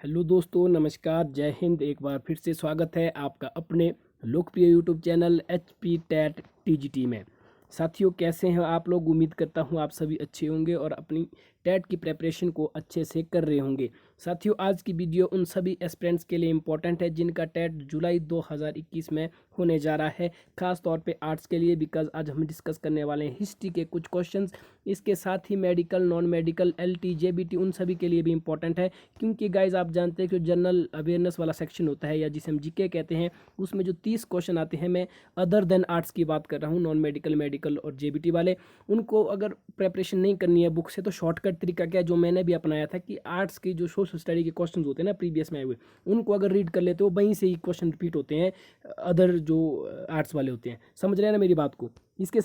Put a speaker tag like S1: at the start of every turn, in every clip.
S1: Hello दोस्तों, नमस्कार, जय हिंद। एक बार फिर से स्वागत है आपका अपने लोकप्रिय YouTube channel HP TET TGT में। साथियों, कैसे हैं आप लोग? उम्मीद करता हूं आप सभी अच्छे होंगे और अपनी टैट की प्रेपरेशन को अच्छे से कर रहे होंगे। साथियों, आज की वीडियो उन सभी एस्पिरेंट्स के लिए इम्पोर्टेंट है जिनका टैट जुलाई 2021 में होने जा रहा है, खास तौर पे आर्ट्स के लिए। बिकॉज आज हम डिस्कस करने वाले हैं हिस्ट्री के कुछ क्वेश्चंस। इसके साथ ही medical, non medical, LT, JBT उन सभी के लिए भी इम्पोर्टेंट है, क्योंकि गाइज आप जानते हैं कि जनरल अवेयरनेस वाला सेक्शन होता है या जिसे हम जीके कहते हैं, उसमें जो 30 क्वेश्चन आते हैं, मैं अदर देन आर्ट्स की बात कर रहा हूँ, नॉन मेडिकल, मेडिकल और JBT वाले। उनको अगर प्रेपरेशन नहीं करनी है बुक से, तो शॉर्टकट तरीका क्या है जो मैंने भी अपनाया था कि आर्ट्स की जो सोशल स्टडी के क्वेश्चन होते हैं ना प्रीवियस में आए हुए, उनको अगर रीड कर लेते हो वहीं से ही क्वेश्चन रिपीट होते हैं अदर जो आर्ट्स वाले होते हैं। समझ रहे हैं ना मेरी बात को? इसके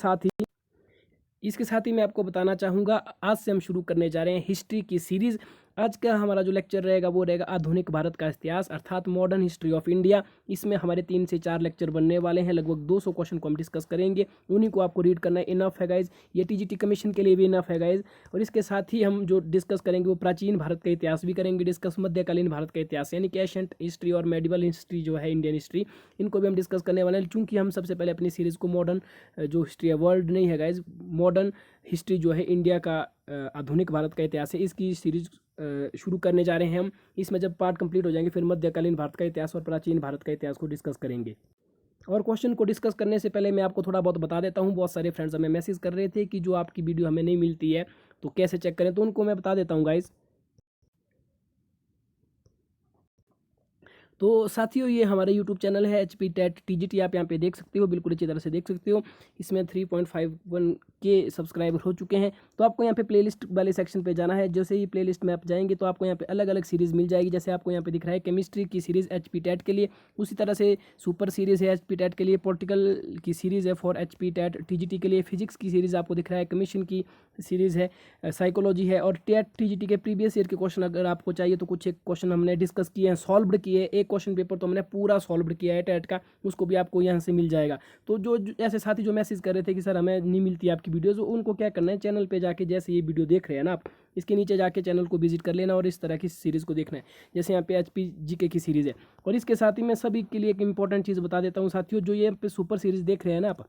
S1: साथ ही मैं आपको बताना चाहूँगा, आज से हम शुरू करने जा रहे हैं हिस्ट्री की सीरीज़। आज का हमारा जो लेक्चर रहेगा वो रहेगा आधुनिक भारत का इतिहास, अर्थात मॉडर्न हिस्ट्री ऑफ इंडिया। इसमें हमारे 3 से 4 लेक्चर बनने वाले हैं, लगभग 200 क्वेश्चन को हम डिस्कस करेंगे। उन्हीं को आपको रीड करना इनफ है गाइज, ये TGT कमीशन के लिए भी इनफ है गाइज। और इसके साथ ही हम जो डिस्कस करेंगे वो प्राचीन भारत का इतिहास भी करेंगे डिस्कस, मध्यकालीन भारत का इतिहास यानी कि एशियंट हिस्ट्री और मेडिवल हिस्ट्री जो है इंडियन हिस्ट्री, इनको भी हम डिस्कस करने वाले हैं। चूँकि हम सबसे पहले अपनी सीरीज़ को मॉडर्न जो हिस्ट्री है, वर्ल्ड नहीं है गाइज, मॉडर्न हिस्ट्री जो है इंडिया का, आधुनिक भारत का इतिहास है, इसकी सीरीज शुरू करने जा रहे हैं हम। इसमें जब पार्ट कंप्लीट हो जाएंगे फिर मध्यकालीन भारत का इतिहास और प्राचीन भारत का इतिहास को डिस्कस करेंगे। और क्वेश्चन को डिस्कस करने से पहले मैं आपको थोड़ा बहुत बता देता हूँ। बहुत सारे फ्रेंड्स हमें मैसेज कर रहे थे कि जो आपकी वीडियो हमें नहीं मिलती है तो कैसे चेक करें, तो उनको मैं बता देता हूँ गाइज। तो साथियों, ये हमारा यूट्यूब चैनल है HP टैट TGT, आप यहाँ पे देख सकते हो, बिल्कुल अच्छी तरह से देख सकते हो। इसमें 3.51 के सब्सक्राइबर हो चुके हैं। तो आपको यहाँ पे प्लेलिस्ट वाले सेक्शन पे जाना है। जैसे ही प्लेलिस्ट में आप जाएंगे तो आपको यहाँ पे अलग अलग सीरीज़ मिल जाएगी। जैसे आपको यहाँ पे दिख रहा है केमिस्ट्री की सीरीज़ HP टैट के लिए, उसी तरह से सुपर सीरीज़ है HP टैट के लिए, पॉलिटिकल की सीरीज़ है फॉर HP टैट TGT के लिए, फिजिक्स की सीरीज़ आपको दिख रहा है, कमीशन की सीरीज़ है, साइकोलॉजी है। और टैट TGT के प्रीवियस ईयर के क्वेश्चन अगर आपको चाहिए तो कुछ एक क्वेश्चन हमने डिस्कस किए हैं, सॉल्व्ड किए। एक क्वेश्चन पेपर तो हमने पूरा सॉल्व्ड किया है टैट का, उसको भी आपको यहाँ से मिल जाएगा। तो जो ऐसे साथी जो मैसेज कर रहे थे कि सर हमें नहीं मिलती आपकी वीडियोज़, उनको क्या करना है, चैनल पे जाके जैसे ये वीडियो देख रहे हैं ना आप, इसके नीचे जाके चैनल को विजिट कर लेना और इस तरह की सीरीज़ को देखना है। जैसे यहाँ पे HP GK की सीरीज़ है। और इसके साथ ही मैं सभी के लिए एक इंपॉर्टेंट चीज़ बता देता हूँ साथियों, जो ये पे सुपर सीरीज़ देख रहे हैं ना आप,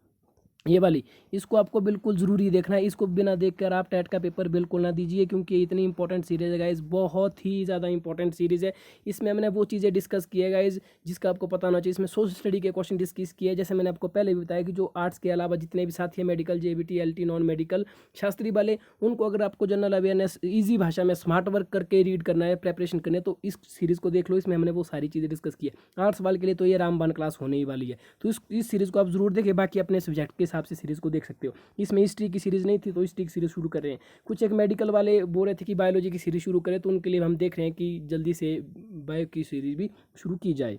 S1: ये वाली, इसको आपको बिल्कुल ज़रूरी देखना है। इसको बिना देखकर आप टैट का पेपर बिल्कुल ना दीजिए, क्योंकि ये इतनी इंपॉर्टेंट सीरीज़ है गाइज, बहुत ही ज़्यादा इंपॉर्टेंट सीरीज़ है। इसमें हमने वो चीज़ें डिस्कस की है गाइज जिसका आपको पता होना चाहिए। इसमें सोशल स्टडी के क्वेश्चन डिस्कस किए, जैसे मैंने आपको पहले भी बताया कि जो आर्ट्स के अलावा जितने भी साथी हैं, medical, JBT, LT, non medical, Shastri वाले, उनको अगर आपको जनरल अवेयरनेस ईजी भाषा में स्मार्ट वर्क करके रीड करना है, प्रेपरेशन करनी है, तो इस सीरीज़ को देख लो। इसमें हमने वो सारी चीज़ें डिस्कस की है। आर्ट्स वाले के लिए तो ये रामबाण क्लास होने ही वाली है, तो इस सीरीज़ को आप जरूर देखें। बाकी अपने सब्जेक्ट के हिसाब से सीरीज़ को देख सकते हो। इसमें हिस्ट्री की सीरीज़ नहीं थी तो हिस्ट्री की सीरीज़ शुरू कर रहे हैं। कुछ एक मेडिकल वाले बोल रहे थे कि बायोलॉजी की सीरीज़ शुरू करें, तो उनके लिए हम देख रहे हैं कि जल्दी से बायो की सीरीज़ भी शुरू की जाए।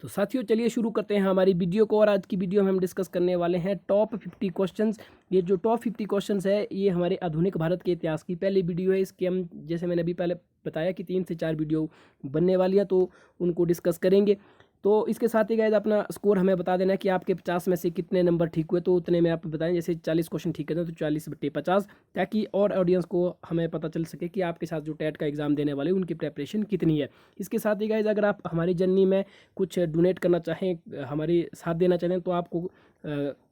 S1: तो साथियों, चलिए शुरू करते हैं हमारी वीडियो को। और आज की वीडियो में हम डिस्कस करने वाले हैं टॉप 50 क्वेश्चंस। ये जो टॉप 50 क्वेश्चंस है, ये हमारे आधुनिक भारत के इतिहास की पहली वीडियो है। इसके हम, जैसे मैंने अभी पहले बताया कि 3 से 4 वीडियो बनने वाली है, तो उनको डिस्कस करेंगे। तो इसके साथ ही गाइस अपना स्कोर हमें बता देना है कि आपके 50 में से कितने नंबर ठीक हुए, तो उतने में आप बताएं। जैसे 40 क्वेश्चन ठीक है तो 40/50, ताकि और ऑडियंस को हमें पता चल सके कि आपके साथ जो टैट का एग्ज़ाम देने वाले उनकी प्रेपरेशन कितनी है। इसके साथ ही गाइस अगर आप हमारी जर्नी में कुछ डोनेट करना चाहें, हमारी साथ देना चाहें, तो आपको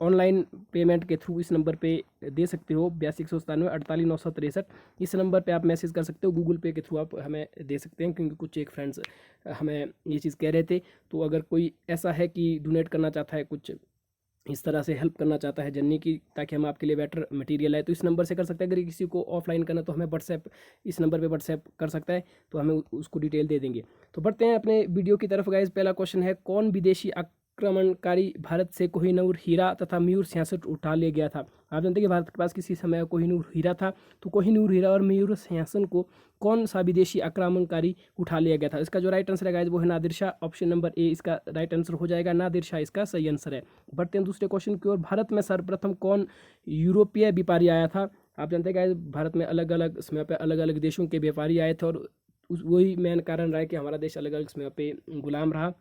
S1: ऑनलाइन पेमेंट के थ्रू इस नंबर पे दे सकते हो, 8297 48 963। इस नंबर पे आप मैसेज कर सकते हो। गूगल पे के थ्रू आप हमें दे सकते हैं, क्योंकि कुछ एक फ्रेंड्स हमें ये चीज़ कह रहे थे। तो अगर कोई ऐसा है कि डोनेट करना चाहता है, कुछ इस तरह से हेल्प करना चाहता है जर्नी की, ताकि हम आपके लिए बेटर मटेरियल है, तो इस नंबर से कर सकते हैं। अगर किसी को ऑफलाइन करना तो हमें व्हाट्सएप, इस नंबर पे व्हाट्सएप कर सकता है, तो हमें उसको डिटेल दे देंगे। तो बढ़ते हैं अपने वीडियो की तरफ गाइज। पहला क्वेश्चन है, कौन विदेशी आक्रमणकारी भारत से कोहिनूर हीरा तथा मयूर सिंहासन उठा ले गया था? आप जानते हैं कि भारत के पास किसी समय कोहिनूर हीरा था, तो कोहिनूर हीरा और मयूर सिंहासन को कौन सा विदेशी आक्रमणकारी उठा लिया गया था? इसका जो राइट आंसर है गाइज वो है नादिर शाह। ऑप्शन नंबर ए इसका राइट आंसर हो जाएगा, नादिर शाह इसका सही आंसर है। बढ़ते हैं दूसरे क्वेश्चन की ओर। भारत में सर्वप्रथम कौन यूरोपीय व्यापारी आया था? आप जानते हैं गाइज भारत में अलग अलग समय पे अलग अलग देशों के व्यापारी आए थे, और वही मेन कारण रहा है कि हमारा देश अलग अलग समय पे गुलाम रहा।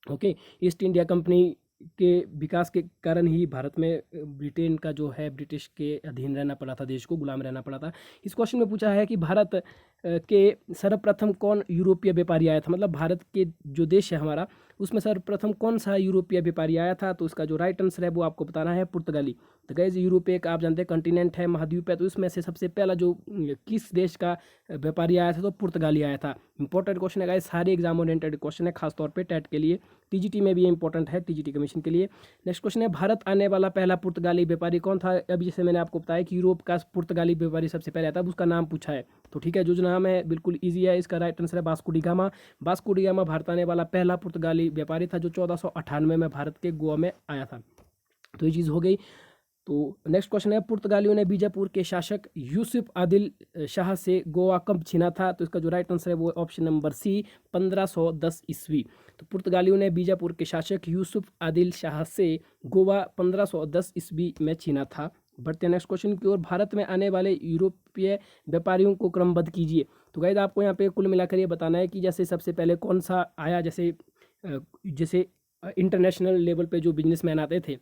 S1: ओके, ईस्ट इंडिया कंपनी के विकास के कारण ही भारत में ब्रिटेन का जो है ब्रिटिश के अधीन रहना पड़ा था, देश को गुलाम रहना पड़ा था। इस क्वेश्चन में पूछा है कि भारत के सर्वप्रथम कौन यूरोपीय व्यापारी आया था, मतलब भारत के जो देश है हमारा उसमें सर्वप्रथम कौन सा यूरोपीय व्यापारी आया था। तो इसका जो राइट आंसर है वो आपको बताना है पुर्तगाली। तो गाइस यूरोप एक आप जानते हैं कॉन्टिनेंट है, महाद्वीप है, तो इसमें से सबसे पहला जो किस देश का व्यापारी आया था, तो पुर्तगाली आया था। इंपॉर्टेंट क्वेश्चन है गाइस, सारे एग्जाम ओरिएंटेड क्वेश्चन है, खासतौर पे टेट के लिए, टीजीटी में भी इंपॉर्टेंट है, टीजीटी कमीशन के लिए। नेक्स्ट क्वेश्चन है, भारत आने वाला पहला पुर्तगाली व्यापारी कौन था। अभी जैसे मैंने आपको बताया कि यूरोप का पुर्तगाली व्यापारी सबसे पहले आता है, उसका नाम पूछा है। तो ठीक है, जो नाम है बिल्कुल ईजी है, इसका राइट आंसर है Vasco D gamma. Vasco D gamma Bharat आने वाला पहला पुर्तगाली व्यापारी था, जो 1498 में भारत के गोवा में आया था। तो ये चीज़ हो गई। तो नेक्स्ट क्वेश्चन है, पुर्तगालियों ने बीजापुर के शासक यूसुफ आदिल शाह से गोवा कब छीना था। तो इसका जो राइट आंसर है वो ऑप्शन नंबर सी, 1510 ईस्वी। तो पुर्तगालियों ने बीजापुर के शासक यूसुफ आदिल शाह से गोवा 1510 ईस्वी में छीना था। बढ़ते हैं नेक्स्ट क्वेश्चन की ओर, भारत में आने वाले यूरोपीय व्यापारियों को क्रमबद्ध कीजिए। तो गाइस आपको यहाँ पे कुल मिलाकर ये बताना है कि जैसे सबसे पहले कौन सा आया, जैसे इंटरनेशनल लेवल पे जो बिजनेसमैन आते थे,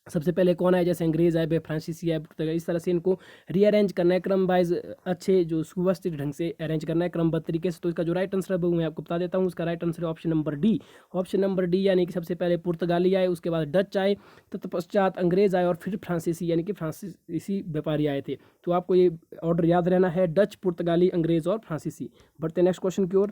S1: सबसे पहले कौन आए, जैसे अंग्रेज आए, फ्रांसीसी आए, इस तरह से इनको रीअरेंज करना है क्रम वाइज, अच्छे जो सुव्यवस्थित ढंग से अरेंज करना है क्रमबद्ध तरीके से। तो इसका जो राइट आंसर है वो मैं आपको बता देता हूँ, उसका राइट आंसर है option number D. Option number D, यानी कि सबसे पहले पुर्तगाली आए, उसके बाद डच आए, तत्पश्चात अंग्रेज आए और फिर फ्रांसीसी यानी कि फ्रांसीसी व्यापारी आए थे। तो आपको ये ऑर्डर याद रहना है, डच, पुर्तगाली, अंग्रेज और फ्रांसीसी। बढ़ते नेक्स्ट क्वेश्चन की ओर।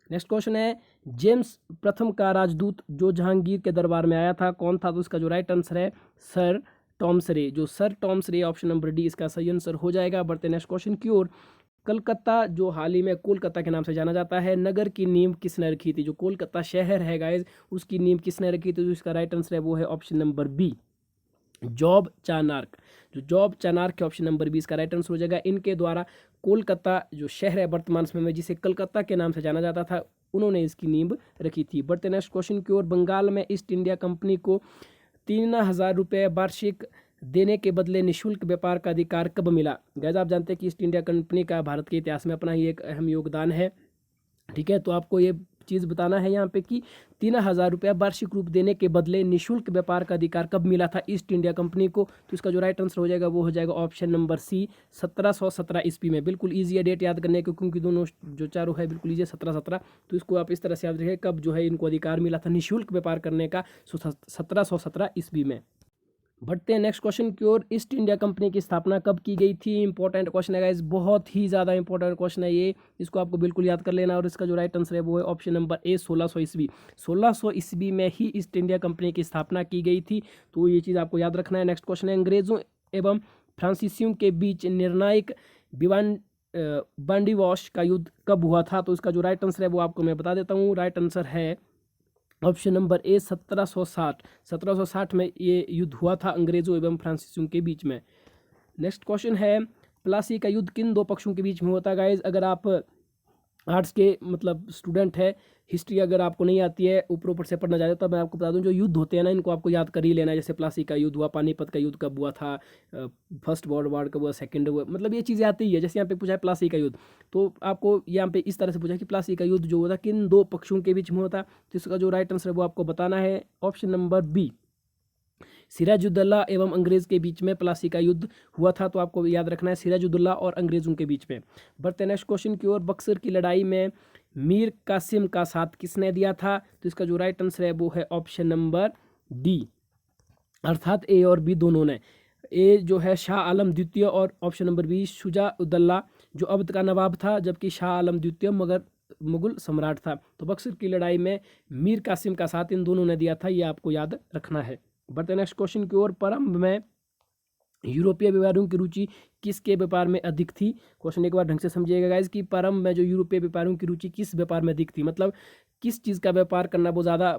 S1: नेक्स्ट क्वेश्चन है, जेम्स प्रथम का राजदूत जो जहांगीर के दरबार में आया था कौन था। तो इसका जो राइट आंसर है सर टॉमस रे। जो सर टॉमस रे, ऑप्शन नंबर डी इसका सही आंसर हो जाएगा। बढ़ते नेक्स्ट क्वेश्चन की ओर। कलकत्ता जो हाल ही में कोलकाता के नाम से जाना जाता है, नगर की नींव किसने रखी थी। जो कोलकाता शहर है गाइज, उसकी नींव किसने रखी थी। तो इसका राइट आंसर है वो है ऑप्शन नंबर बी, जॉब चानार्क। जो जॉब चानार्क है, ऑप्शन नंबर बी इसका राइट आंसर हो जाएगा। इनके द्वारा कोलकाता जो शहर है वर्तमान समय में, जिसे कलकत्ता के नाम से जाना जाता था, उन्होंने इसकी नींव रखी थी। बढ़ते नेक्स्ट क्वेश्चन की ओर। बंगाल में ईस्ट इंडिया कंपनी को 3000 रुपये वार्षिक देने के बदले निःशुल्क व्यापार का अधिकार कब मिला। गैस आप जानते हैं कि ईस्ट इंडिया कंपनी का भारत के इतिहास में अपना ही एक अहम योगदान है। ठीक है, तो आपको ये चीज़ बताना है यहाँ पे कि 3000 रुपया वार्षिक रूप देने के बदले निःशुल्क व्यापार का अधिकार कब मिला था ईस्ट इंडिया कंपनी को। तो इसका जो राइट आंसर हो जाएगा वो हो जाएगा ऑप्शन नंबर सी, 1717 ईस्वी में। बिल्कुल ईजी है डेट याद करने की, क्योंकि दोनों जो चारों है बिल्कुल ईजी है, 1717। तो इसको आप इस तरह से याद रखें कब जो है इनको अधिकार मिला था निःशुल्क व्यापार करने का, 1717 ईस्वी में। बढ़ते हैं नेक्स्ट क्वेश्चन की ओर। ईस्ट इंडिया कंपनी की स्थापना कब की गई थी। इंपॉर्टेंट क्वेश्चन है गाइस, बहुत ही ज़्यादा इंपॉर्टेंट क्वेश्चन है ये, इसको आपको बिल्कुल याद कर लेना। और इसका जो राइट आंसर है वो है ऑप्शन नंबर ए, 1600 ईस्वी। 1600 ईस्वी में ही ईस्ट इंडिया कंपनी की स्थापना की गई थी, तो ये चीज़ आपको याद रखना है। नेक्स्ट क्वेश्चन है, अंग्रेजों एवं फ्रांसीसियों के बीच निर्णायक बांडीवॉश का युद्ध कब हुआ था। तो इसका जो राइट आंसर है वो आपको मैं बता देता हूँ, राइट आंसर है ऑप्शन नंबर ए, 1760। 1760 में ये युद्ध हुआ था अंग्रेजों एवं फ्रांसीसियों के बीच में। नेक्स्ट क्वेश्चन है, प्लासी का युद्ध किन दो पक्षों के बीच में होता है। गाइज अगर आप आर्ट्स के मतलब स्टूडेंट है, हिस्ट्री अगर आपको नहीं आती है, ऊपर ऊपर से पढ़ना चाहते हो, तो मैं आपको बता दूं जो युद्ध होते हैं ना, इनको आपको याद कर ही लेना है। जैसे प्लासी का युद्ध हुआ, पानीपत का युद्ध कब हुआ था, फर्स्ट वर्ल्ड वार कब हुआ, सेकंड हुआ, मतलब ये चीज़ें आती है। जैसे यहाँ पे पूछा है प्लासी का युद्ध, तो आपको यहाँ पे इस तरह से पूछा कि प्लासी का युद्ध जो होता किन दो पक्षों के बीच में होता। तो इसका जो राइट आंसर है वो आपको बताना है, ऑप्शन नंबर बी, सिराजुद्दौला एवं अंग्रेज के बीच में प्लासी का युद्ध हुआ था। तो आपको याद रखना है सिराजुद्दौला और अंग्रेजों के बीच में। बढ़ते नेक्स्ट क्वेश्चन की ओर। बक्सर की लड़ाई में मीर कासिम का साथ किसने दिया था। तो इसका जो राइट आंसर है वो है ऑप्शन नंबर डी, अर्थात ए और बी दोनों ने। ए जो है शाह आलम द्वितीय और ऑप्शन नंबर बी शुजा-उद-दौला जो अवध का नवाब था, जबकि शाह आलम द्वितीय मगर मुगल सम्राट था। तो बक्सर की लड़ाई में मीर कासिम का साथ इन दोनों ने दिया था, ये आपको याद रखना है। बढ़ते नेक्स्ट क्वेश्चन की ओर। प्रारंभ में यूरोपीय व्यापारियों की रुचि किसके व्यापार में अधिक थी। क्वेश्चन एक बार ढंग से समझिएगा गाइज कि प्रारंभ में जो यूरोपीय व्यापारियों की रुचि किस व्यापार में अधिक थी, मतलब किस चीज़ का व्यापार करना वो ज़्यादा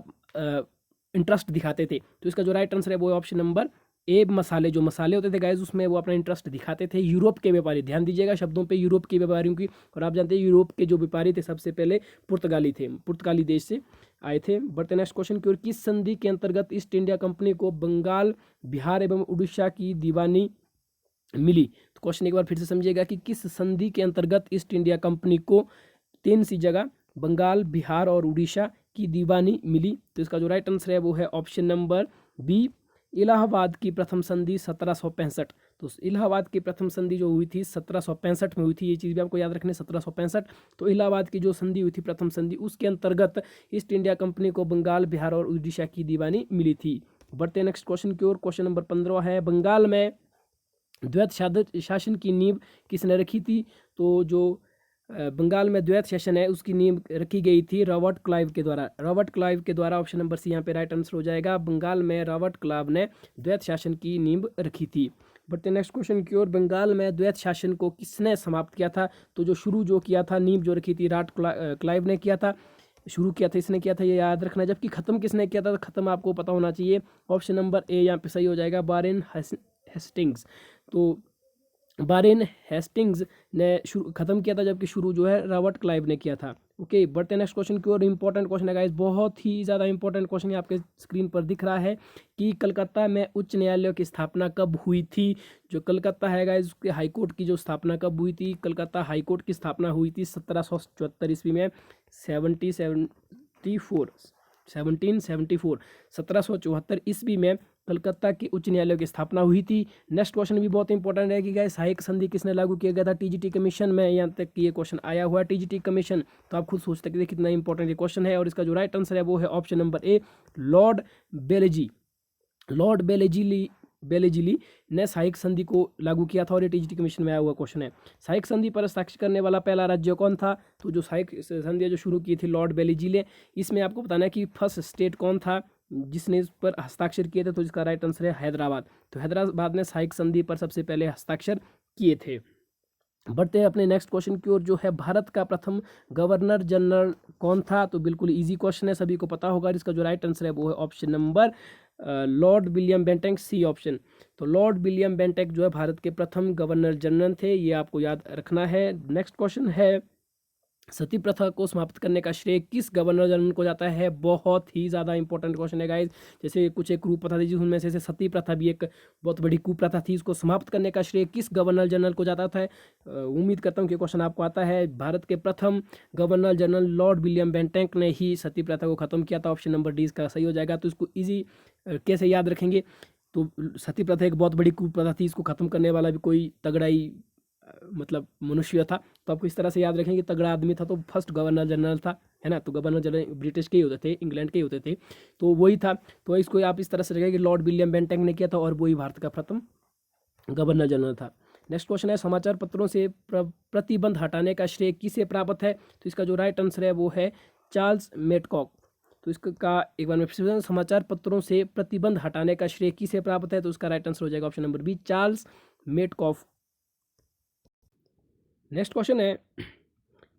S1: इंटरेस्ट दिखाते थे। तो इसका जो राइट आंसर है वो ऑप्शन नंबर ए, मसाले। जो मसाले होते थे गाइज उसमें वो अपना इंटरेस्ट दिखाते थे। यूरोप के व्यापारी, ध्यान दीजिएगा शब्दों पे, यूरोप के व्यापारियों की। और आप जानते हैं यूरोप के जो व्यापारी थे सबसे पहले पुर्तगाली थे, पुर्तगाली देश से आए थे। बढ़ते नेक्स्ट क्वेश्चन की ओर। किस संधि के अंतर्गत ईस्ट इंडिया कंपनी को बंगाल, बिहार एवं उड़ीसा की दीवानी मिली। तो क्वेश्चन एक बार फिर से समझिएगा कि किस संधि के अंतर्गत ईस्ट इंडिया कंपनी को 3 सी जगह बंगाल, बिहार और उड़ीसा की दीवानी मिली? तो इसका जो राइट आंसर है वो है ऑप्शन नंबर बी, इलाहाबाद की प्रथम संधि 1765। तो इलाहाबाद की प्रथम संधि जो हुई थी 1765 में हुई थी, ये चीज़ भी आपको याद रखनी है 1765। तो इलाहाबाद की जो संधि हुई थी प्रथम संधि, उसके अंतर्गत ईस्ट इंडिया कंपनी को बंगाल, बिहार और उड़ीसा की दीवानी मिली थी। बढ़ते हैं नेक्स्ट क्वेश्चन की ओर। क्वेश्चन नंबर 15 है, बंगाल में द्वैत शासन की नींव किसने रखी थी? तो जो बंगाल में द्वैत शासन है उसकी नींव रखी गई थी रॉबर्ट क्लाइव के द्वारा। रॉबर्ट क्लाइव के द्वारा, ऑप्शन नंबर सी यहाँ पे राइट आंसर हो जाएगा। बंगाल में रॉबर्ट क्लाइव ने द्वैत शासन की नींव रखी थी। बढ़ते नेक्स्ट क्वेश्चन की ओर। बंगाल में द्वैत शासन को किसने समाप्त किया था? तो जो शुरू जो किया था, नींव जो रखी थी, क्लाइव ने किया था, शुरू किया था, इसने किया था, ये याद रखना है। जबकि खत्म किसने किया था? तो खत्म आपको पता होना चाहिए, ऑप्शन नंबर ए यहाँ पे सही हो जाएगा, वारेन हेस्टिंग्स। तो वारेन हेस्टिंग्स ने शुरू खत्म किया था, जबकि शुरू जो है रॉबर्ट क्लाइव ने किया था। ओके, बढ़ते नेक्स्ट क्वेश्चन की ओर। इंपॉर्टेंट क्वेश्चन है गाइस, बहुत ही ज़्यादा इंपॉर्टेंट क्वेश्चन है, आपके स्क्रीन पर दिख रहा है कि कलकत्ता में उच्च न्यायालय की स्थापना कब हुई थी? जो कलकत्ता है गाइस, उसके हाईकोर्ट की जो स्थापना कब हुई थी? कलकत्ता हाईकोर्ट की स्थापना हुई थी 1774 ईस्वी में, 1774 ईस्वी में कलकत्ता की उच्च न्यायालय की स्थापना हुई थी। नेक्स्ट क्वेश्चन भी बहुत इंपॉर्टेंट है कि गाइस, सहायक संधि किसने लागू किया गया था? टीजीटी कमीशन में, यहाँ तक कि ये क्वेश्चन आया हुआ है, टीजीटी कमीशन। तो आप खुद सोच सकते हैं कितना इंपॉर्टेंट ये क्वेश्चन है। और इसका जो राइट आंसर है वो है ऑप्शन नंबर ए, लॉर्ड बेलेजी। लॉर्ड बेलेजिली ने सहायक संधि को लागू किया था, और ये टीजीटी कमीशन में आया हुआ क्वेश्चन है। सहायक संधि पर हस्ताक्षर करने वाला पहला राज्य कौन था? तो जो सहायक संधि जो शुरू की थी लॉर्ड बेलेजिले, इसमें आपको बताना है कि फर्स्ट स्टेट कौन था जिसने इस पर हस्ताक्षर किए थे? तो इसका राइट आंसर है हैदराबाद। तो हैदराबाद ने सहायक संधि पर सबसे पहले हस्ताक्षर किए थे। बढ़ते हैं अपने नेक्स्ट क्वेश्चन की ओर, जो है भारत का प्रथम गवर्नर जनरल कौन था? तो बिल्कुल इजी क्वेश्चन है, सभी को पता होगा। इसका जो राइट आंसर है वो है option number Lord William Bentinck, C option. तो लॉर्ड विलियम बेंटिक जो है भारत के प्रथम गवर्नर जनरल थे, ये आपको याद रखना है। नेक्स्ट क्वेश्चन है, सती प्रथा को समाप्त करने का श्रेय किस गवर्नर जनरल को जाता है? बहुत ही ज़्यादा इंपॉर्टेंट क्वेश्चन है गाइज। जैसे कुछ एक कुप्रथा थी जिनमें से सती प्रथा भी एक बहुत बड़ी कुप्रथा थी, इसको समाप्त करने का श्रेय किस गवर्नर जनरल को जाता था? उम्मीद करता हूँ कि क्वेश्चन आपको आता है। भारत के प्रथम governor general Lord William Bentinck ने ही सती प्रथा को खत्म किया था, ऑप्शन नंबर डी इसका सही हो जाएगा। तो इसको ईजी कैसे याद रखेंगे? तो सती प्रथा एक बहुत बड़ी कुप्रथा थी, इसको खत्म करने वाला भी कोई तगड़ा ही मतलब मनुष्य था। तो आपको इस तरह से याद रखेंगे, तगड़ा आदमी था, तो फर्स्ट गवर्नर जनरल था, है ना। तो गवर्नर जनरल ब्रिटिश के ही होते थे, इंग्लैंड के ही होते थे, तो वही था। तो इसको आप इस तरह से रखेंगे कि लॉर्ड विलियम बेंटिक ने किया था, और वही भारत का प्रथम गवर्नर जनरल था। नेक्स्ट क्वेश्चन है, समाचार पत्रों से प्रतिबंध हटाने का श्रेय किसे प्राप्त है? तो इसका जो राइट आंसर है वो है चार्ल्स मेडकॉक। तो इसका एक बार में फिर से, समाचार पत्रों से प्रतिबंध हटाने का श्रेय किसे प्राप्त है? तो उसका राइट आंसर हो जाएगा option number B, Charles Metcalfe. Next question है,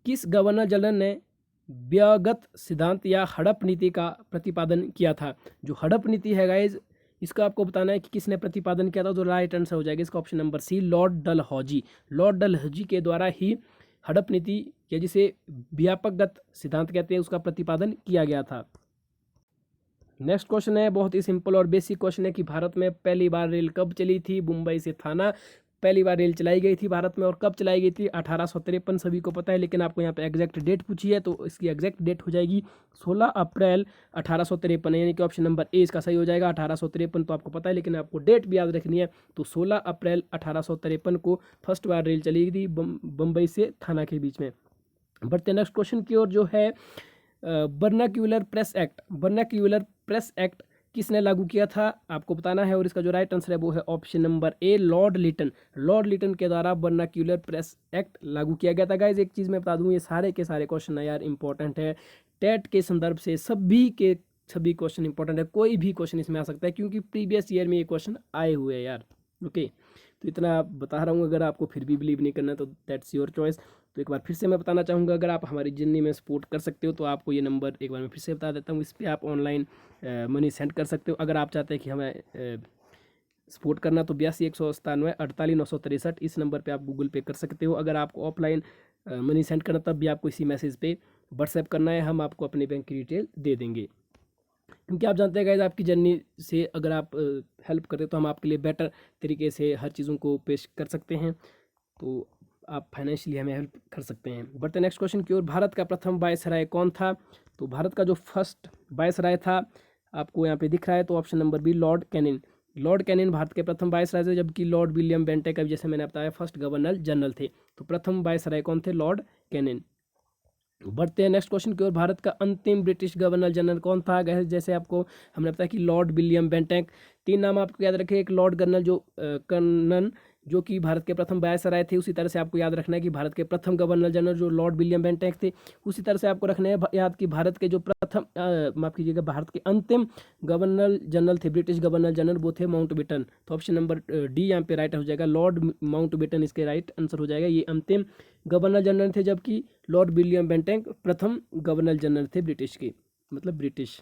S1: किस गवर्नर जनरल ने व्यगत सिद्धांत या हड़प नीति का प्रतिपादन किया था? जो हड़प नीति है गाइज, इसका आपको बताना है कि किसने प्रतिपादन किया था। तो राइट आंसर हो जाएगा इसका option number C, Lord Dalhousie. Lord Dalhousie के द्वारा ही हड़प नीति, या जिसे व्यापकगत सिद्धांत कहते हैं, उसका प्रतिपादन किया गया था। नेक्स्ट क्वेश्चन है, बहुत ही सिंपल और बेसिक क्वेश्चन है कि भारत में पहली बार रेल कब चली थी? मुंबई से थाना पहली बार रेल चलाई गई थी भारत में, और कब चलाई गई थी? 1853, सभी को पता है, लेकिन आपको यहाँ पे एग्जैक्ट डेट पूछी है, तो इसकी एग्जैक्ट डेट हो जाएगी 16 अप्रैल 1853, यानी कि ऑप्शन नंबर ए इसका सही हो जाएगा। 1853 तो आपको पता है, लेकिन आपको डेट भी याद रखनी है। तो 16 अप्रैल 1853 को फर्स्ट बार रेल चली थी बम्बई से थाना के बीच में। बढ़ते नेक्स्ट क्वेश्चन की ओर, जो है vernacular press act. Vernacular press act किसने लागू किया था? आपको बताना है, और इसका जो राइट आंसर है वो है option number A, Lord Lytton. Lord Lytton के द्वारा वर्नाक्यूलर प्रेस एक्ट लागू किया गया था। गाइज एक चीज़ मैं बता दूं, ये सारे के सारे क्वेश्चन यार इंपॉर्टेंट है, टेट के संदर्भ से सभी क्वेश्चन इंपॉर्टेंट है, कोई भी क्वेश्चन इसमें आ सकता है, क्योंकि प्रीवियस ईयर में ये क्वेश्चन आए हुए हैं यार। ओके, तो इतना बता रहा हूँ, अगर आपको फिर भी बिलीव नहीं करना तो दैट्स योर चॉइस। तो एक बार फिर से मैं बताना चाहूँगा, अगर आप हमारी जर्नी में सपोर्ट कर सकते हो तो आपको ये नंबर एक बार मैं फिर से बता देता हूँ, इस पर आप ऑनलाइन मनी सेंड कर सकते हो। अगर आप चाहते हैं कि हमें सपोर्ट करना, तो 82 197 48 963 इस नंबर पे आप गूगल पे कर सकते हो। अगर आपको ऑफलाइन मनी सेंड करना, तब भी आपको इसी मैसेज पे व्हाट्सएप करना है, हम आपको अपने बैंक की डिटेल दे देंगे। क्योंकि आप जानते हैं गाइस, आपकी जर्नी से अगर आप हेल्प करें तो हम आपके लिए बेटर तरीके से हर चीज़ों को पेश कर सकते हैं। तो आप फाइनेंशियली हमें हेल्प कर सकते हैं। बढ़ते नेक्स्ट क्वेश्चन की ओर। भारत का प्रथम वायसराय कौन था? तो भारत का जो फर्स्ट वायसराय था आपको यहाँ पे दिख रहा है, तो option number B Lord Canning. Lord Canning भारत के प्रथम वायसराय थे, जबकि लॉर्ड विलियम बेंटिक जैसे मैंने बताया फर्स्ट गवर्नर जनरल थे। तो प्रथम वायसराय कौन थे? Lord Canning. बढ़ते हैं नेक्स्ट क्वेश्चन की ओर। भारत का अंतिम ब्रिटिश गवर्नर जनरल कौन था? जैसे आपको हमने बताया कि लॉर्ड विलियम बेंटिक। 3 नाम आपको याद रखें, एक लॉर्ड कर्नल जो कि भारत के प्रथम वायसराय थे। उसी तरह से आपको याद रखना है कि भारत के प्रथम गवर्नर जनरल जो लॉर्ड विलियम बेंटिक थे। उसी तरह से आपको रखना है याद कि भारत के जो प्रथम माफ कीजिएगा, भारत के अंतिम गवर्नर जनरल थे, ब्रिटिश गवर्नर जनरल, वो थे माउंटबेटन। तो ऑप्शन नंबर डी यहाँ पे राइट हो जाएगा, लॉर्ड माउंटबेटन इसके राइट आंसर हो जाएगा। ये अंतिम गवर्नर जनरल थे, जबकि लॉर्ड विलियम बेंटिक प्रथम गवर्नर जनरल थे ब्रिटिश के, मतलब ब्रिटिश।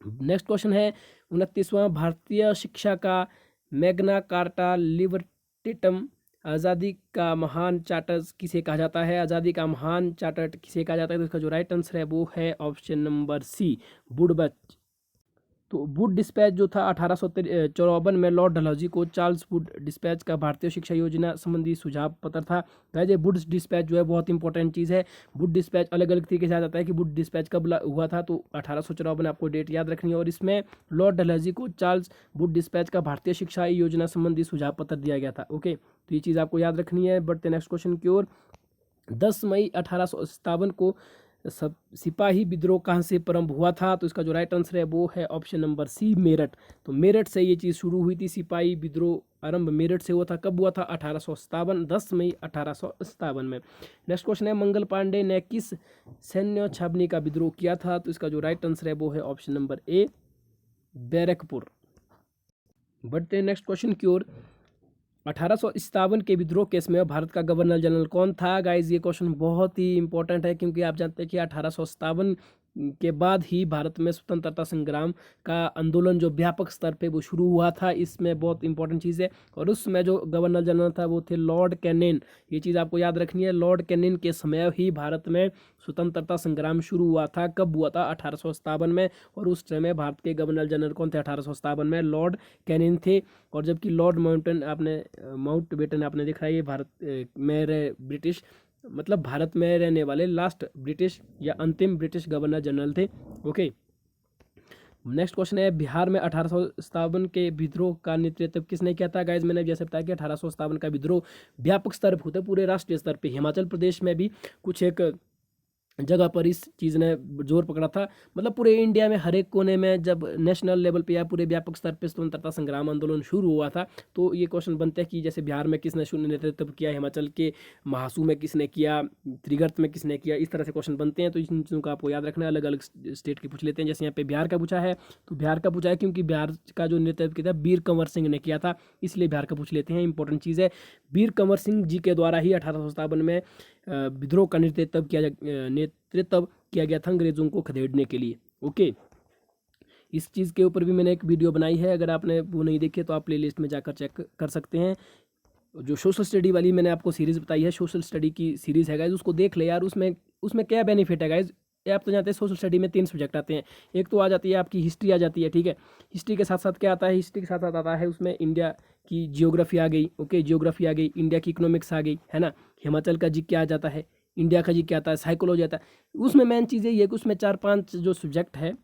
S1: नेक्स्ट क्वेश्चन है 29वां। भारतीय शिक्षा का मैग्ना कार्टा लिबर्टेटम आज़ादी का महान चार्टर किसे कहा जाता है? आज़ादी का महान चार्टर किसे कहा जाता है? तो इसका जो राइट आंसर है वो है ऑप्शन नंबर सी, वुडबच। तो वुड डिस्पैच जो था 1854 में लॉर्ड डलहौजी को चार्ल्स वुड डिस्पैच का भारतीय शिक्षा योजना संबंधी सुझाव पत्र था। गाइस ये वुड डिस्पैच जो है बहुत इंपॉर्टेंट चीज़ है। वुड डिस्पैच अलग अलग तरीके से आ जाता है कि वुड डिस्पैच कब हुआ था, तो 1854 आपको डेट याद रखनी है। और इसमें लॉर्ड डलहौजी को चार्ल्स वुड डिस्पैच का भारतीय शिक्षा योजना संबंधी सुझाव पत्र दिया गया था। ओके, तो ये चीज़ आपको याद रखनी है। बढ़ते नेक्स्ट क्वेश्चन की ओर। 10 मई 1857 को सब सिपाही विद्रोह कहाँ से प्रारंभ हुआ था? तो इसका जो राइट आंसर है वो है ऑप्शन नंबर सी, मेरठ। तो मेरठ से ये चीज़ शुरू हुई थी, सिपाही विद्रोह आरंभ मेरठ से हुआ था। कब हुआ था? 1857, 10 मई 1857 में। नेक्स्ट क्वेश्चन है मंगल पांडे ने किस सैन्य छावनी का विद्रोह किया था? तो इसका जो राइट आंसर है वो है ऑप्शन नंबर ए, बैरकपुर। बढ़ते हैं नेक्स्ट क्वेश्चन की ओर। 1857 के विद्रोह केस में भारत का गवर्नर जनरल कौन था? गाइज ये क्वेश्चन बहुत ही इंपॉर्टेंट है, क्योंकि आप जानते हैं कि 1857 के बाद ही भारत में स्वतंत्रता संग्राम का आंदोलन जो व्यापक स्तर पे वो शुरू हुआ था। इसमें बहुत इंपॉर्टेंट चीज़ है। और उस समय जो गवर्नर जनरल था वो थे लॉर्ड कैनिंग। ये चीज़ आपको याद रखनी है, लॉर्ड कैनिंग के समय ही भारत में स्वतंत्रता संग्राम शुरू हुआ था। कब हुआ था? 1857 में। और उस समय भारत के गवर्नर जनरल कौन थे 1857 में? लॉर्ड कैनिंग थे। और जबकि लॉर्ड माउंटबेटन आपने देखा है, ये भारत में ब्रिटिश, मतलब भारत में रहने वाले लास्ट ब्रिटिश या अंतिम ब्रिटिश गवर्नर जनरल थे। ओके, नेक्स्ट क्वेश्चन है बिहार में 1857 के विद्रोह का नेतृत्व किसने किया था? गाइज मैंने जैसे बताया कि 1857 का विद्रोह व्यापक स्तर पर होता है, पूरे राष्ट्रीय स्तर पे। हिमाचल प्रदेश में भी कुछ एक जगह पर इस चीज़ ने जोर पकड़ा था। मतलब पूरे इंडिया में हर एक कोने में जब नेशनल लेवल पे या पूरे व्यापक स्तर पे स्वतंत्रता संग्राम आंदोलन शुरू हुआ था, तो ये क्वेश्चन बनते हैं कि जैसे बिहार में किसने नेतृत्व किया, हिमाचल के महासू में किसने किया, त्रिगर्त में किसने किया, इस तरह से क्वेश्चन बनते हैं। तो इन चीज़ों का आपको याद रखना है। अलग अलग स्टेट के पूछ लेते हैं। जैसे यहाँ पे बिहार का पूछा है, तो बिहार का पूछा है क्योंकि बिहार का जो नेतृत्व किया था वीर कंवर सिंह ने किया था, इसलिए बिहार का पूछ लेते हैं। इंपॉर्टेंट चीज़ है, वीर कंवर सिंह जी के द्वारा ही 1857 में विद्रोह का नेतृत्व किया गया था अंग्रेजों को खदेड़ने के लिए। ओके, इस चीज़ के ऊपर भी मैंने एक वीडियो बनाई है, अगर आपने वो नहीं देखी तो आप प्लेलिस्ट में जाकर चेक कर सकते हैं। जो सोशल स्टडी वाली मैंने आपको सीरीज़ बताई है, सोशल स्टडी की सीरीज़ है गाइज, उसको देख ले यार। उसमें क्या बेनिफिट है गाइज? आप तो जानते हैं सोशल स्टडी में 3 सब्जेक्ट आते हैं। एक तो आ जाती है आपकी हिस्ट्री आ जाती है, ठीक है। हिस्ट्री के साथ साथ क्या आता है? हिस्ट्री के साथ साथ आता है उसमें इंडिया की जियोग्राफी आ गई। ओके, जियोग्राफी आ गई, इंडिया की इकोनॉमिक्स आ गई, है ना। हिमाचल का जी क्या आ जाता है, इंडिया का जी क्या आता है, साइकोलॉजी आता है। उसमें मेन चीज़ ये है कि उसमें 4-5 जो सब्जेक्ट है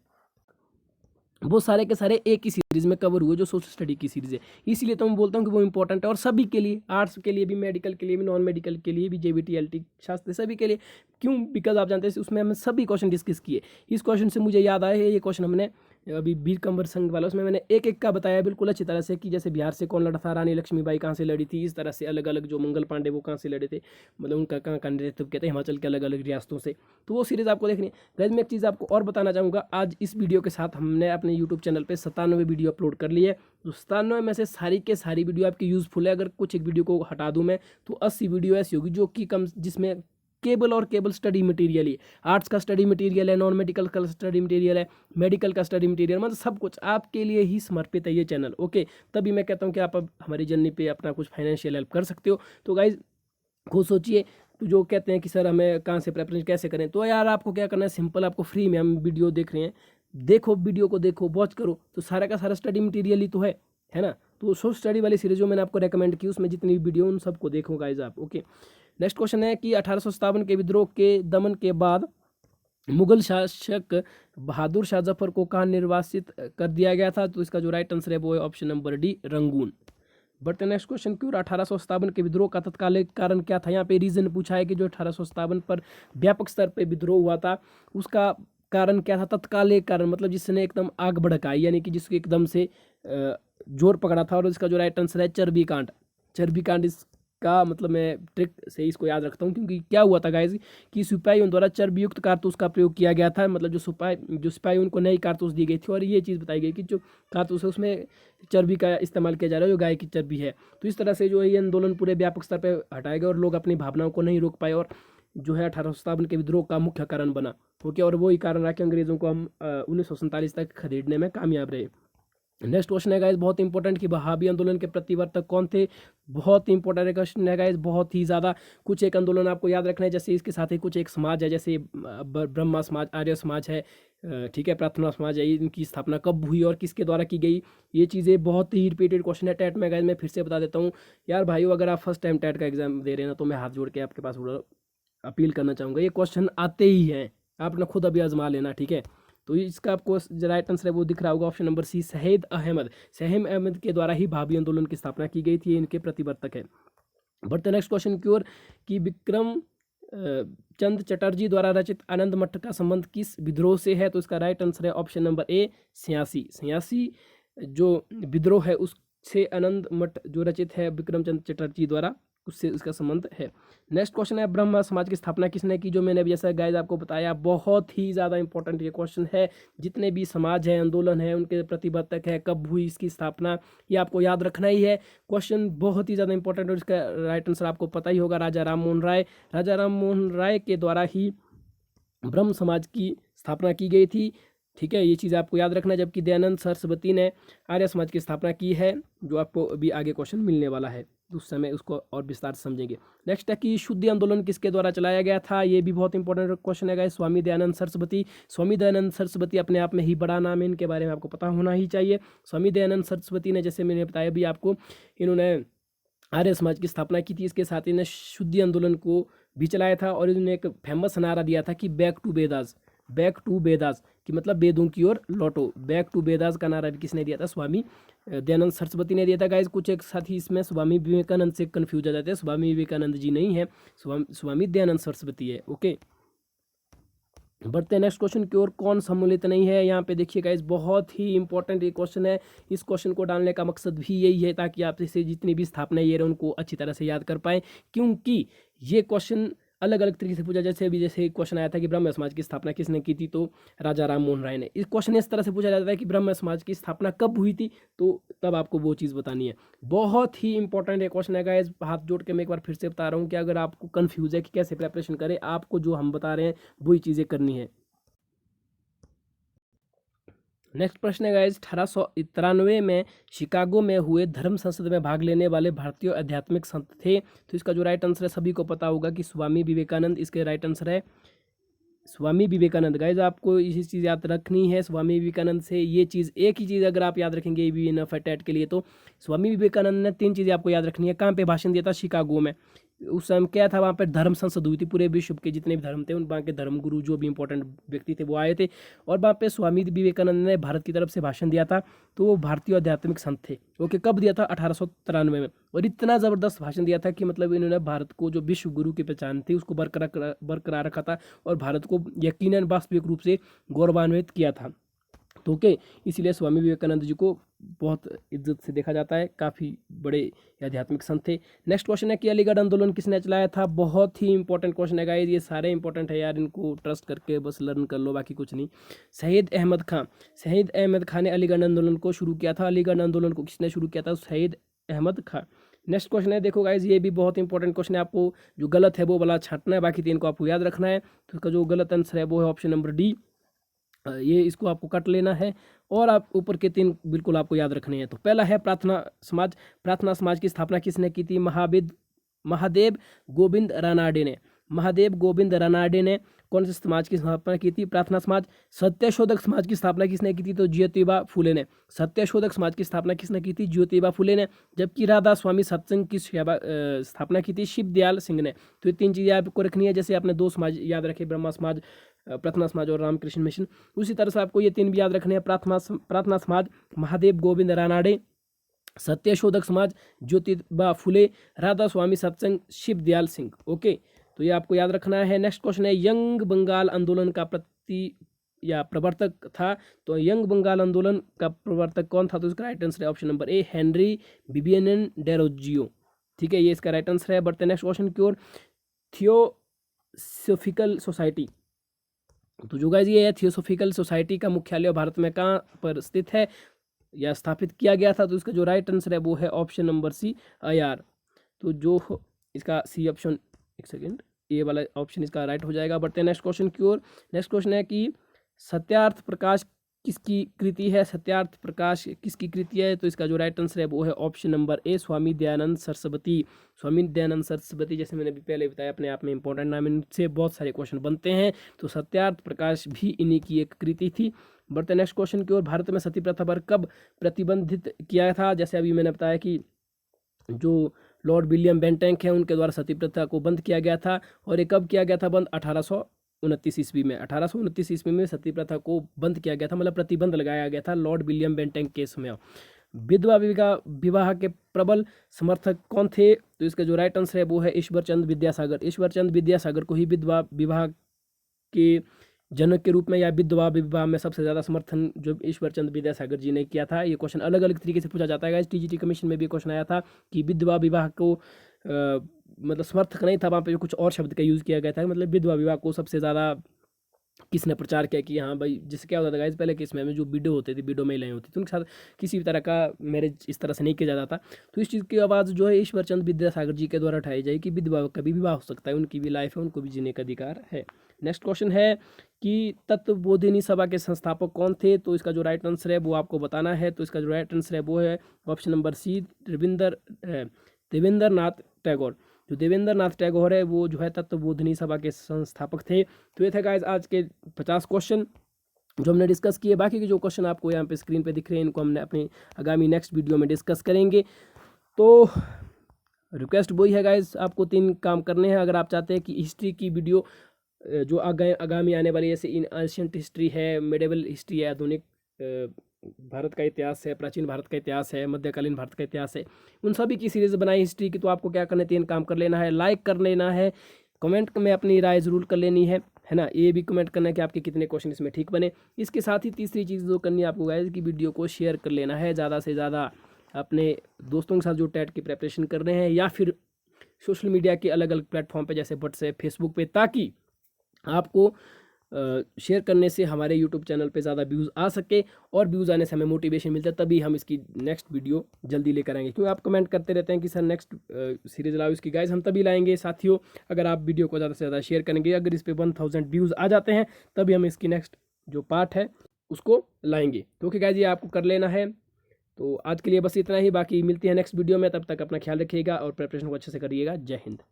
S1: वो सारे के सारे एक ही सीरीज़ में कवर हुए, जो सोशल स्टडी की सीरीज़ है। इसीलिए तो मैं बोलता हूँ कि वो इंपॉर्टेंट है, और सभी के लिए, आर्ट्स के लिए भी, मेडिकल के लिए भी, नॉन मेडिकल के लिए भी, जेबीटी एलटी शास्त्र सभी के लिए। क्यों? बिकॉज आप जानते हैं उसमें हमने सभी क्वेश्चन डिस्कस किए। इस क्वेश्चन से मुझे याद आया है, ये क्वेश्चन हमने अभी वीर कंवर सिंह वाला, उसमें मैंने एक एक का बताया बिल्कुल अच्छी तरह से कि जैसे बिहार से कौन लड़ा था, रानी लक्ष्मीबाई कहाँ से लड़ी थी, इस तरह से अलग अलग जो मंगल पांडे वो कहाँ से लड़े थे, मतलब उनका कहाँ का नेतृत्व किया था हिमाचल के अलग अलग रियासतों से। तो वो सीरीज़ आपको देखनी है। गाइस मैं एक चीज़ आपको और बताना चाहूँगा, आज इस वीडियो के साथ हमने अपने यूट्यूब चैनल पर 97 वीडियो अपलोड कर ली है। तो 97 में से सारी के सारी वीडियो आपकी यूज़फुल है। अगर कुछ एक वीडियो को हटा दूँ मैं, तो 80 वीडियो ऐसी होगी जो कि जिसमें केवल और केवल स्टडी मटेरियल ही, आर्ट्स का स्टडी मटेरियल है, नॉन मेडिकल का स्टडी मटेरियल है, मेडिकल का स्टडी मटेरियल, मतलब सब कुछ आपके लिए ही समर्पित है ये चैनल। ओके, तभी मैं कहता हूँ कि आप अब हमारी जर्नी पे अपना कुछ फाइनेंशियल हेल्प कर सकते हो। तो गाइज खुद सोचिए, तो जो कहते हैं कि सर हमें कहाँ से प्रेफरेंस कैसे करें, तो यार आपको क्या करना है, सिंपल, आपको फ्री में हम वीडियो देख रहे हैं, देखो वीडियो को, देखो वॉच करो, तो सारा का सारा स्टडी मटेरियल ही तो है ना। तो सोर्स स्टडी वाली सीरीज जो मैंने आपको रेकमेंड की उसमें जितनी वीडियो उन सबको देखो गाइज आप। ओके, नेक्स्ट क्वेश्चन है कि 1857 के विद्रोह के दमन के बाद मुगल शासक बहादुर शाह जफर को कहाँ निर्वासित कर दिया गया था? तो इसका जो राइट आंसर है वो है ऑप्शन नंबर डी, रंगून। बढ़ते नेक्स्ट क्वेश्चन की ओर। 1857 के विद्रोह का तत्कालिक कारण क्या था? यहाँ पे रीजन पूछा है कि जो 1857 पर व्यापक स्तर पे विद्रोह हुआ था उसका कारण क्या था? तत्कालिक कारण मतलब जिसने एकदम आग भड़काई, यानी कि जिसको एकदम से जोर पकड़ा था। और इसका जो राइट आंसर है चर्बी कांड। चर्बी कांड इसका मतलब मैं ट्रिक से इसको याद रखता हूँ, क्योंकि क्या हुआ था गाइज कि सिपाहियों द्वारा चर्बी युक्त कारतूस का प्रयोग किया गया था। मतलब जो सिपाही उनको नई कारतूस दी गई थी और ये चीज़ बताई गई कि जो कारतूस है उसमें चर्बी का इस्तेमाल किया जा रहा है, जो गाय की चर्बी है। तो इस तरह से जो ये आंदोलन पूरे व्यापक स्तर पर हटाया गया और लोग अपनी भावनाओं को नहीं रोक पाए और जो है 1857 के विद्रोह का मुख्य कारण बना। ओके, और वही कारण रहा कि अंग्रेजों को हम 1947 तक खदेड़ने में कामयाब रहे। नेक्स्ट क्वेश्चन है गाइस बहुत इंपॉर्टेंट कि वहाबी आंदोलन के प्रतिवर्तक कौन थे? बहुत इंपॉर्टेंट क्वेश्चन है गाइस, बहुत ही ज़्यादा। कुछ एक आंदोलन आपको याद रखना है, जैसे इसके साथ ही कुछ एक समाज है, जैसे ब्रह्मा समाज, आर्य समाज है, ठीक है, प्रार्थना समाज है। इनकी स्थापना कब हुई और किसके द्वारा की गई? ये चीज़ें बहुत ही रिपीटेड क्वेश्चन है टेट में गाइस। मैं फिर से बता देता हूँ यार भाइयों, अगर आप फर्स्ट टाइम टेट का एग्जाम दे रहे हैं ना तो मैं हाथ जोड़ के आपके पास अपील करना चाहूँगा, ये क्वेश्चन आते ही हैं, आप ना खुद अभी आजमा लेना, ठीक है। तो इसका आपको जो राइट आंसर है वो दिख रहा होगा ऑप्शन नंबर सी, शहीद अहमद। शहीद अहमद के द्वारा ही भाभी आंदोलन की स्थापना की गई थी, इनके प्रतिवर्तक है। बढ़ते नेक्स्ट क्वेश्चन की ओर कि विक्रम चंद चटर्जी द्वारा रचित आनंद मठ का संबंध किस विद्रोह से है? तो इसका राइट आंसर है ऑप्शन नंबर ए, 86 जो विद्रोह है उससे आनंद मठ जो रचित है विक्रम चंद चटर्जी द्वारा, उससे इसका संबंध है। नेक्स्ट क्वेश्चन है ब्रह्म समाज की स्थापना किसने की? जो मैंने अभी जैसा गाइस आपको बताया, बहुत ही ज़्यादा इंपॉर्टेंट ये क्वेश्चन है। जितने भी समाज है, आंदोलन है, उनके प्रतिबद्धक है, कब हुई इसकी स्थापना, ये आपको याद रखना ही है। क्वेश्चन बहुत ही ज़्यादा इंपॉर्टेंट और इसका राइट आंसर आपको पता ही होगा, राजा राम मोहन राय। राजा राम मोहन राय के द्वारा ही ब्रह्म समाज की स्थापना की गई थी, ठीक है, ये चीज़ आपको याद रखना। जबकि दयानंद सरस्वती ने आर्य समाज की स्थापना की है, जो आपको अभी आगे क्वेश्चन मिलने वाला है, उस समय उसको और विस्तार से समझेंगे। नेक्स्ट है कि शुद्धि आंदोलन किसके द्वारा चलाया गया था? ये भी बहुत इंपॉर्टेंट क्वेश्चन है, स्वामी दयानंद सरस्वती। स्वामी दयानंद सरस्वती अपने आप में ही बड़ा नाम है, इनके बारे में आपको पता होना ही चाहिए। स्वामी दयानंद सरस्वती ने, जैसे मैंने बताया भी आपको, इन्होंने आर्य समाज की स्थापना की थी, इसके साथ ही इन्हें शुद्धि आंदोलन को भी चलाया था। और इन्होंने एक फेमस नारा दिया था कि back to Vedas, back to Vedas कि मतलब वेदों की ओर लौटो। बैक टू वेदास का नारा भी किसने दिया था? स्वामी दयानंद सरस्वती ने दिया था गाइस। कुछ एक साथ ही इसमें स्वामी विवेकानंद से कंफ्यूज हो जाते हैं, स्वामी विवेकानंद जी नहीं है, स्वामी दयानंद सरस्वती है। ओके, बढ़ते हैं नेक्स्ट क्वेश्चन की ओर। कौन सम्मिलित नहीं है? यहाँ पे देखिए गाइस, बहुत ही इंपॉर्टेंट ये क्वेश्चन है। इस क्वेश्चन को डालने का मकसद भी यही है ताकि आप इसे जितनी भी स्थापना ये उनको अच्छी तरह से याद कर पाएँ, क्योंकि ये क्वेश्चन अलग अलग तरीके से पूछा। जैसे क्वेश्चन आया था कि ब्रह्म समाज की स्थापना किसने की थी, तो राजा राम मोहन राय ने। इस क्वेश्चन इस तरह से पूछा जाता है कि ब्रह्म समाज की स्थापना कब हुई थी, तो तब आपको वो चीज़ बतानी है। बहुत ही इंपॉर्टेंट ये क्वेश्चन है गाइस। हाथ जोड़ के मैं एक बार फिर से बता रहा हूँ कि अगर आपको कन्फ्यूज है कि कैसे प्रिपरेशन करें, आपको जो हम बता रहे हैं वही चीज़ें करनी है। नेक्स्ट प्रश्न है गाइस, 1893 में शिकागो में हुए धर्म संसद में भाग लेने वाले भारतीय आध्यात्मिक संत थे। तो इसका जो राइट आंसर है सभी को पता होगा कि स्वामी विवेकानंद इसके राइट आंसर है। स्वामी विवेकानंद गाइज, आपको ये चीज़ याद रखनी है। स्वामी विवेकानंद से ये चीज़, एक ही चीज़ अगर आप याद रखेंगे ये भी इनफ है टेट के लिए, तो स्वामी विवेकानंद ने 3 चीज़ें आपको याद रखनी है। कहाँ पे भाषण दिया था? शिकागो में। उस समय क्या था, वहाँ पर धर्म संसद हुई थी, पूरे विश्व के जितने भी धर्म थे उन वहाँ के धर्म गुरु जो भी इंपॉर्टेंट व्यक्ति थे वो आए थे, और वहाँ पे स्वामी विवेकानंद ने भारत की तरफ से भाषण दिया था। तो वो भारतीय आध्यात्मिक संत थे। ओके, कब दिया था? 1893 में। और इतना ज़बरदस्त भाषण दिया था कि मतलब इन्होंने भारत को जो विश्व गुरु की पहचान थी उसको बरकरार रखा था और भारत को यकीनन वास्तविक रूप से गौरवान्वित किया था। तो ओके, इसीलिए स्वामी विवेकानंद जी को बहुत इज्जत से देखा जाता है, काफ़ी बड़े आध्यात्मिक संत थे। नेक्स्ट क्वेश्चन है कि अलीगढ़ आंदोलन किसने चलाया था? बहुत ही इंपॉर्टेंट क्वेश्चन है गाइस, ये सारे इंपॉर्टेंट है यार, इनको ट्रस्ट करके बस लर्न कर लो, बाकी कुछ नहीं। शहीद अहमद खां। शहीद अहमद खां ने अलीगढ़ आंदोलन को शुरू किया था। अलीगढ़ आंदोलन को किसने शुरू किया था? शहीद अहमद खां। नेक्स्ट क्वेश्चन है, देखो गाइज, ये भी बहुत इंपॉर्टेंट क्वेश्चन है, आपको जो गलत है वो वाला छांटना है, बाकी 3 को आपको याद रखना है। तो इसका जो गलत आंसर है वो है ऑप्शन नंबर डी, ये इसको आपको कट लेना है और आप ऊपर के 3 बिल्कुल आपको याद रखने हैं। तो पहला है प्रार्थना समाज। प्रार्थना समाज की स्थापना किसने की थी? महादेव गोविंद रानाडे ने। महादेव गोविंद रानाडे ने कौन से समाज की स्थापना की थी? प्रार्थना समाज। सत्यशोधक समाज की स्थापना किसने की थी? तो ज्योतिबा फुले ने। सत्यशोधक समाज की स्थापना किसने की थी? ज्योतिबा फुले ने। जबकि राधा स्वामी सत्संग की स्थापना की थी शिवदयाल सिंह ने। तो ये 3 चीज़ें आपको रखनी है। जैसे आपने 2 समाज याद रखे, ब्रह्मा समाज, प्रार्थना समाज और रामकृष्ण मिशन, उसी तरह से आपको ये 3 भी याद रखने हैं। प्रार्थना समाज महादेव गोविंद रानाडे, सत्यशोधक समाज ज्योतिबा फुले, राधा स्वामी सत्संग शिवदयाल सिंह। ओके, तो ये आपको याद रखना है। नेक्स्ट क्वेश्चन है, यंग बंगाल आंदोलन का प्रवर्तक था? तो यंग बंगाल आंदोलन का प्रवर्तक कौन था? तो इसका राइट आंसर है option number A, Henry Vivian Derozio. ठीक है, ये इसका राइट आंसर है। बढ़ते नेक्स्ट क्वेश्चन की ओर। थियोसोफिकल सोसाइटी, तो जो गाइस ये है थियोसोफिकल सोसाइटी का मुख्यालय भारत में कहाँ पर स्थित है या स्थापित किया गया था? तो इसका जो राइट आंसर है वो है ऑप्शन नंबर सी, अयार। तो जो इसका सी ऑप्शन, एक सेकेंड, ए वाला ऑप्शन इसका राइट हो जाएगा। बढ़ते हैं नेक्स्ट क्वेश्चन की ओर। नेक्स्ट क्वेश्चन है कि सत्यार्थ प्रकाश किसकी कृति है? सत्यार्थ प्रकाश किसकी कृति है? तो इसका जो राइट आंसर है वो है ऑप्शन नंबर ए, स्वामी दयानंद सरस्वती। स्वामी दयानंद सरस्वती, जैसे मैंने अभी पहले बताया, अपने आप में इंपॉर्टेंट नाम, इनसे बहुत सारे क्वेश्चन बनते हैं। तो सत्यार्थ प्रकाश भी इन्हीं की एक कृति थी। बढ़ते नेक्स्ट क्वेश्चन की ओर। भारत में सती प्रथा पर कब प्रतिबंधित किया था? जैसे अभी मैंने बताया कि जो लॉर्ड विलियम बेंटिंक है उनके द्वारा सती प्रथा को बंद किया गया था। और ये कब किया गया था बंद? 1829 ईस्वी में। 1829 ईस्वी में सती प्रथा को बंद किया गया था, मतलब प्रतिबंध लगाया गया था लॉर्ड विलियम बेंटिंक के समय। विधवा विवाह के प्रबल समर्थक कौन थे? तो इसका जो राइट आंसर है वो है ईश्वरचंद विद्यासागर। ईश्वरचंद विद्यासागर को ही विधवा विवाह के जनक के रूप में या विधवा विवाह में सबसे ज़्यादा समर्थन जो ईश्वरचंद विद्यासागर जी ने किया था। ये क्वेश्चन अलग अलग तरीके से पूछा जाता है। टीजीटी कमीशन में भी क्वेश्चन आया था कि विधवा विवाह को मतलब समर्थक नहीं था, वहाँ पे कुछ और शब्द का यूज़ किया गया था। मतलब विधवा विवाह को सबसे ज़्यादा किसने प्रचार किया कि हाँ भाई, जिससे क्या होता था गाइस, पहले के इसमें जो विडो होती थी, विडो महिलाएं होती थी, उनके साथ किसी भी तरह का मैरिज इस तरह से नहीं किया जाता था। तो इस चीज़ की आवाज़ जो है ईश्वरचंद विद्यासागर जी के द्वारा उठाई जाए कि विधवा कभी विवाह हो सकता है, उनकी भी लाइफ है, उनको भी जीने का अधिकार है। नेक्स्ट क्वेश्चन है कि तत्वबोधिनी सभा के संस्थापक कौन थे? तो इसका जो राइट आंसर है वो आपको बताना है। तो इसका जो राइट आंसर है वो है option number C, Devendranath Tagore. जो देवेंद्रनाथ टैगोर है वो जो है तत्वबोधिनी सभा के संस्थापक थे। तो ये थे गाइस आज के 50 क्वेश्चन जो हमने डिस्कस किए। बाकी के जो क्वेश्चन आपको यहाँ पे स्क्रीन पे दिख रहे हैं, इनको हमने अपने आगामी नेक्स्ट वीडियो में डिस्कस करेंगे। तो रिक्वेस्ट वही है गाइस, आपको 3 काम करने हैं अगर आप चाहते हैं कि हिस्ट्री की वीडियो जो आगामी आने वाली, जैसे इन एंशिएंट हिस्ट्री है, मेडिवल हिस्ट्री है, आधुनिक भारत का इतिहास है, प्राचीन भारत का इतिहास है, मध्यकालीन भारत का इतिहास है, उन सभी की सीरीज़ बनाई हिस्ट्री की। तो आपको क्या करना है, 3 काम कर लेना है। लाइक कर लेना है, कमेंट में अपनी राय ज़रूर कर लेनी है ना। ये भी कमेंट करना है कि आपके कितने क्वेश्चन इसमें ठीक बने। इसके साथ ही तीसरी चीज़ जो करनी है आपको गाइस की वीडियो को शेयर कर लेना है ज़्यादा से ज़्यादा अपने दोस्तों के साथ जो टेट की प्रिपरेशन कर रहे हैं, या फिर सोशल मीडिया के अलग अलग प्लेटफॉर्म पे जैसे व्हाट्सएप, फेसबुक पे, ताकि आपको शेयर करने से हमारे यूट्यूब चैनल पे ज़्यादा व्यूज़ आ सके, और व्यूज़ आने से हमें मोटिवेशन मिलता है, तभी हम इसकी नेक्स्ट वीडियो जल्दी लेकर आएंगे। क्योंकि आप कमेंट करते रहते हैं कि सर नेक्स्ट सीरीज़ लाओ इसकी, गाइस हम तभी लाएंगे साथियों अगर आप वीडियो को ज़्यादा से ज़्यादा शेयर करेंगे। अगर इस पर 1000 व्यूज़ आ जाते हैं तभी हम इसकी नेक्स्ट जो पार्ट है उसको लाएंगे। तो ओके गाइस, ये आपको कर लेना है। तो आज के लिए बस इतना ही, बाकी मिलती है नेक्स्ट वीडियो में। तब तक अपना ख्याल रखिएगा और प्रिपरेशन को अच्छे से करिएगा। जय हिंद।